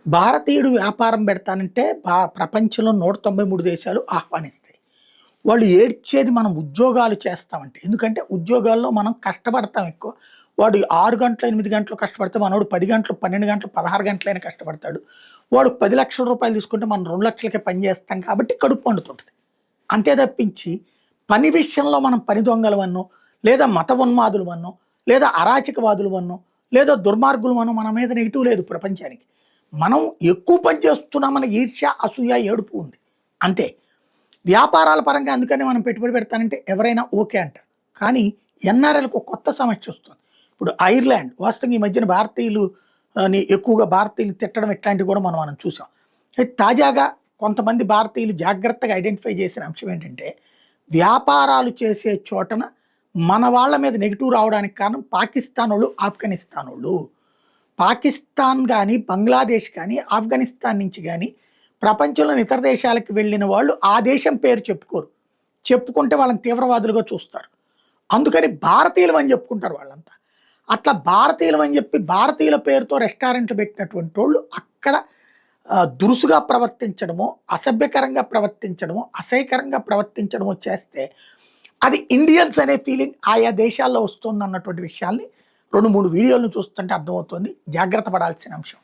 భారతీయుడు వ్యాపారం పెడతానంటే ప్రపంచంలో 193 దేశాలు ఆహ్వానిస్తాయి. వాళ్ళు ఏడ్చేది మనం ఉద్యోగాలు చేస్తామంటే. ఎందుకంటే ఉద్యోగాల్లో మనం కష్టపడతాం ఎక్కువ. వాడు 6 గంటలు, 8 గంటలు కష్టపడితే మనోడు 10 గంటలు, 12 గంటలు, 16 గంటలైనా కష్టపడతాడు. వాడు 10,00,000 రూపాయలు తీసుకుంటే మనం 2,00,000కే పని చేస్తాం కాబట్టి కడుపు మండుతుంటది. అంతే తప్పించి పని విషయంలో మనం పని దొంగలవన్నో, లేదా మత ఉన్మాదులవన్నో, లేదా అరాచకవాదులవన్నో, లేదా దుర్మార్గులవన్నో మన మీద నెగిటివ్ లేదు ప్రపంచానికి. మనం ఎక్కువ పని చేస్తున్నామన్న ఈర్ష్య, అసూయ, ఏడుపు ఉంది. అంతే. వ్యాపారాల పరంగా అందుకని మనం పెట్టుబడి పెడతానంటే ఎవరైనా ఓకే అంటారు. కానీ ఎన్ఆర్ఐలకు ఒక కొత్త సమస్య వస్తుంది. ఇప్పుడు ఐర్లాండ్ వాస్తవంగా ఈ మధ్యన భారతీయులు ఎక్కువగా భారతీయులు తిట్టడం ఇట్లాంటివి కూడా మనం చూసాం. అయితే తాజాగా కొంతమంది భారతీయులు జాగ్రత్తగా ఐడెంటిఫై చేసిన అంశం ఏంటంటే, వ్యాపారాలు చేసే చోటన మన వాళ్ళ మీద నెగిటివ్ రావడానికి కారణం పాకిస్తాన్ వాళ్ళు, ఆఫ్ఘనిస్తాన్ వాళ్ళు. పాకిస్తాన్ కానీ, బంగ్లాదేశ్ కానీ, ఆఫ్ఘనిస్తాన్ నుంచి కానీ ప్రపంచంలోని ఇతర దేశాలకు వెళ్ళిన వాళ్ళు ఆ దేశం పేరు చెప్పుకోరు. చెప్పుకుంటే వాళ్ళని తీవ్రవాదులుగా చూస్తారు. అందుకని భారతీయులు అని చెప్పుకుంటారు వాళ్ళంతా. అట్లా భారతీయులు అని చెప్పి భారతీయుల పేరుతో రెస్టారెంట్లు పెట్టినటువంటి వాళ్ళు అక్కడ దురుసుగా ప్రవర్తించడమో, అసభ్యకరంగా ప్రవర్తించడమో, అసహ్యకరంగా ప్రవర్తించడమో చేస్తే అది ఇండియన్స్ అనే ఫీలింగ్ ఆయా దేశాల్లో వస్తుంది అన్నటువంటి విషయాల్ని 2-3 వీడియోలను చూస్తుంటే అర్థమవుతుంది. జాగ్రత్త పడాల్సిన అంశం.